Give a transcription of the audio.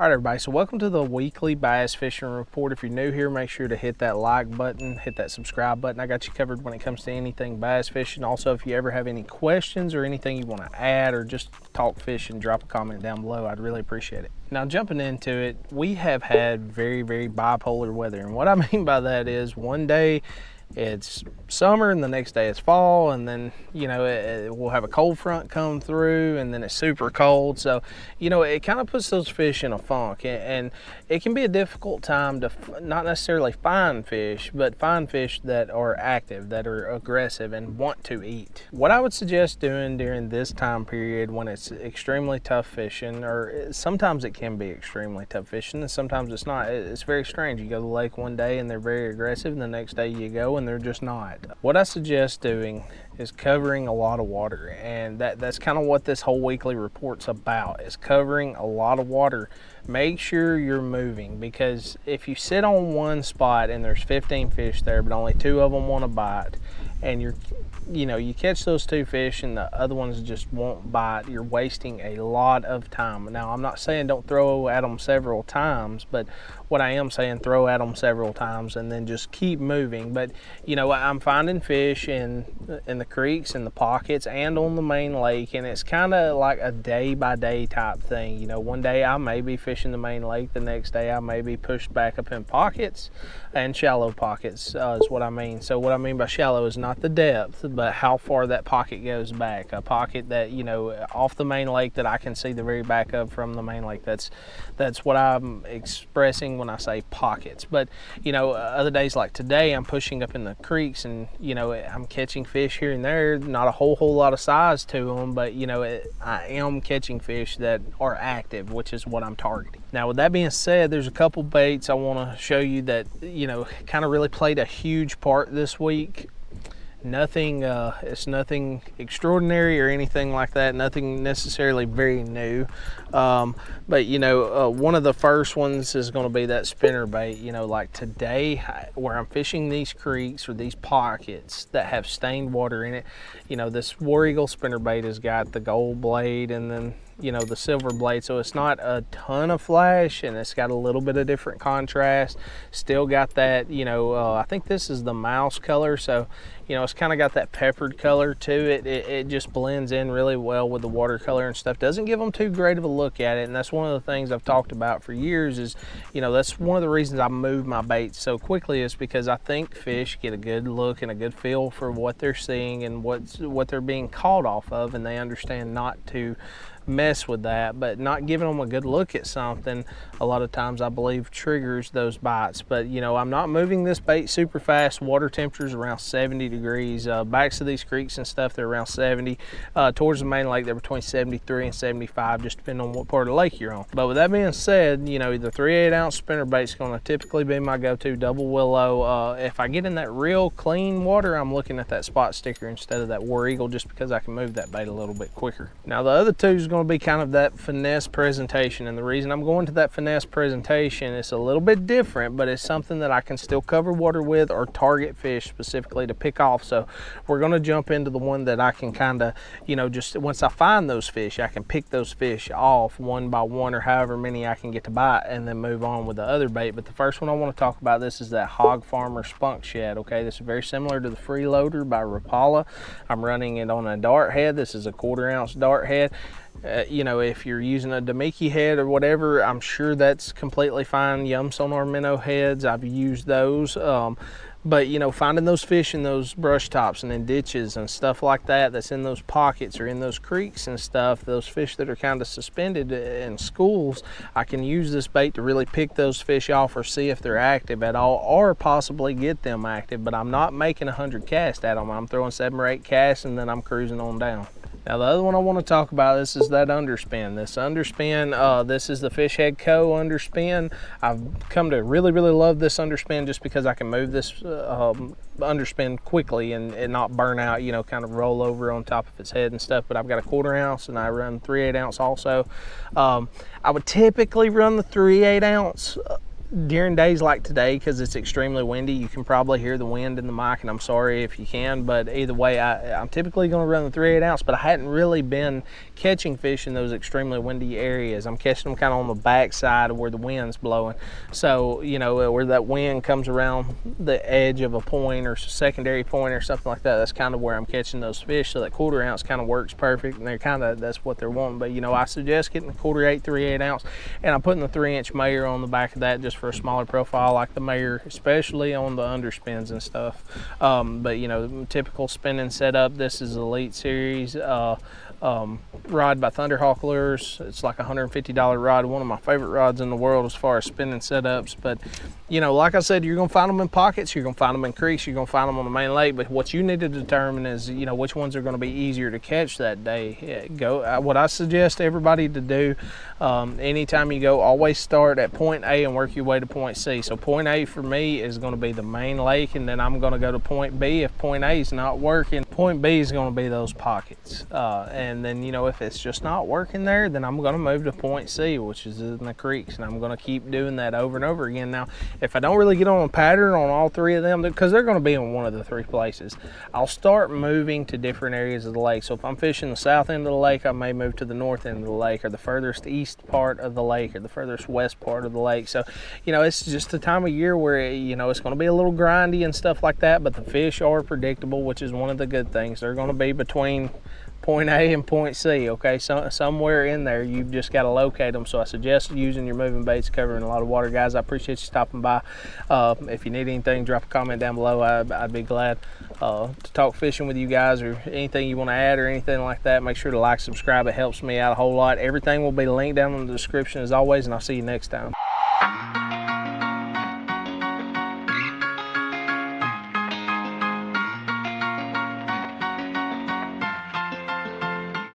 All right, everybody, so welcome to the weekly bass fishing report. If you're new here, make sure to hit that like button, hit that subscribe button. I got you covered when it comes to anything bass fishing. Also, if you ever have any questions or anything you want to add or just talk fishing, drop a comment down below. I'd really appreciate it. Now, jumping into it, we have had very, very bipolar weather. And what I mean by that is one day it's summer and the next day it's fall, and then we'll have a cold front come through and then it's super cold. So it kind of puts those fish in a funk, and it can be a difficult time to not necessarily find fish, but find fish that are active, that are aggressive and want to eat. What I would suggest doing during this time period when it's extremely tough fishing, or sometimes it can be extremely tough fishing and sometimes it's not. It's very strange. You go to the lake one day and they're very aggressive, and the next day you go and they're just not. What I suggest doing is covering a lot of water, and that's kind of what this whole weekly report's about, is covering a lot of water. Make sure you're moving, because if you sit on one spot and there's 15 fish there but only 2 of them want to bite, and you catch those 2 fish and the other ones just won't bite, you're wasting a lot of time. Now, I'm not saying don't throw at them several times, but what I am saying, throw at them several times and then just keep moving. But I'm finding fish in the creeks and the pockets and on the main lake, and it's kind of like a day by day type thing. One day I may be fishing the main lake, the next day I may be pushed back up in pockets, and shallow pockets is what I mean. So what I mean by shallow is not the depth, but how far that pocket goes back. A pocket that off the main lake that I can see the very back of from the main lake. That's what I'm expressing when I say pockets. But other days like today, I'm pushing up in the creeks, and I'm catching fish here and there. Not a whole lot of size to them, but I am catching fish that are active, which is what I'm targeting. Now, with that being said, there's a couple baits I want to show you that kind of really played a huge part this week. It's nothing extraordinary or anything like that, nothing necessarily very new, but one of the first ones is going to be that spinner bait. Like today, where I'm fishing these creeks or these pockets that have stained water in it, this War Eagle spinner bait has got the gold blade and then the silver blade, so it's not a ton of flash, and it's got a little bit of different contrast. Still got that I think this is the mouse color, so it's kind of got that peppered color to it. It just blends in really well with the watercolor and stuff. Doesn't give them too great of a look at it, and that's one of the things I've talked about for years. Is that's one of the reasons I move my baits so quickly, is because I think fish get a good look and a good feel for what they're seeing and what they're being caught off of, and they understand not to mess with that. But not giving them a good look at something a lot of times, I believe, triggers those bites. But I'm not moving this bait super fast. Water temperatures around 70 degrees. Backs of these creeks and stuff, they're around 70. Towards the main lake, they're between 73 and 75, just depending on what part of the lake you're on. But with that being said, the 3/8 ounce spinner bait is going to typically be my go-to. Double willow. If I get in that real clean water, I'm looking at that spot sticker instead of that War Eagle, just because I can move that bait a little bit quicker. Now, the other two is going to be kind of that finesse presentation, and the reason I'm going to that finesse presentation is a little bit different, but it's something that I can still cover water with or target fish specifically to pick off. So we're going to jump into the one that I can kind of just once I find those fish, I can pick those fish off one by one, or however many I can get to bite, and then move on with the other bait. But the first one I want to talk about, this is that Hog Farmer Spunk Shad. Okay, this is very similar to the Freeloader by Rapala. I'm running it on a dart head. This is a 1/4 ounce dart head. If you're using a Damiki head or whatever, I'm sure that's completely fine. Yum Sonar minnow heads, I've used those. But finding those fish in those brush tops and in ditches and stuff like that, that's in those pockets or in those creeks and stuff, those fish that are kind of suspended in schools, I can use this bait to really pick those fish off or see if they're active at all, or possibly get them active. But I'm not making 100 casts at them. I'm throwing 7 or 8 casts and then I'm cruising on down. Now, the other one I want to talk about, this is that underspin. This underspin, this is the Fish Head Co. underspin. I've come to really love this underspin just because I can move this underspin quickly and not burn out, kind of roll over on top of its head and stuff. But I've got a 1/4 ounce and I run 3/8 ounce also. I would typically run the 3/8 ounce during days like today, because it's extremely windy, you can probably hear the wind in the mic, and I'm sorry if you can, but either way, I'm typically going to run the 3/8 ounce, but I hadn't really been catching fish in those extremely windy areas. I'm catching them kind of on the back side of where the wind's blowing. So, you know, where that wind comes around the edge of a point or secondary point or something like that, that's kind of where I'm catching those fish. So that 1/4 ounce kind of works perfect, and they're kind of, that's what they're wanting. But, you know, I suggest getting the 1/4, 3/8 ounce, and I'm putting the 3-inch Mayer on the back of that just for a smaller profile. I like the Mayer, especially on the underspins and stuff. But you know, typical spinning setup. This is Elite Series rod by Thunderhawk Lures. It's like a $150 rod, one of my favorite rods in the world as far as spinning setups. But you know, like I said, you're gonna find them in pockets, you're gonna find them in creeks, you're gonna find them on the main lake. But what you need to determine is, you know, which ones are gonna be easier to catch that day. What I suggest everybody to do, anytime you go, always start at point A and work your way to point C. So point A for me is gonna be the main lake, and then I'm gonna go to point B. If point A is not working, point B is gonna be those pockets. And then, you know, if it's just not working there, then I'm gonna move to point C, which is in the creeks, and I'm gonna keep doing that over and over again. Now, if I don't really get on a pattern on all 3 of them, because they're gonna be in one of the 3 places, I'll start moving to different areas of the lake. So if I'm fishing the south end of the lake, I may move to the north end of the lake, or the furthest east part of the lake, or the furthest west part of the lake. So, you know, it's just the time of year where, you know, it's gonna be a little grindy and stuff like that, but the fish are predictable, which is one of the good things. They're gonna be between point A and point C, okay? So somewhere in there, you've just got to locate them. So I suggest using your moving baits, covering a lot of water. Guys, I appreciate you stopping by. If you need anything, drop a comment down below. I'd be glad to talk fishing with you guys, or anything you want to add or anything like that. Make sure to like, subscribe. It helps me out a whole lot. Everything will be linked down in the description as always, and I'll see you next time.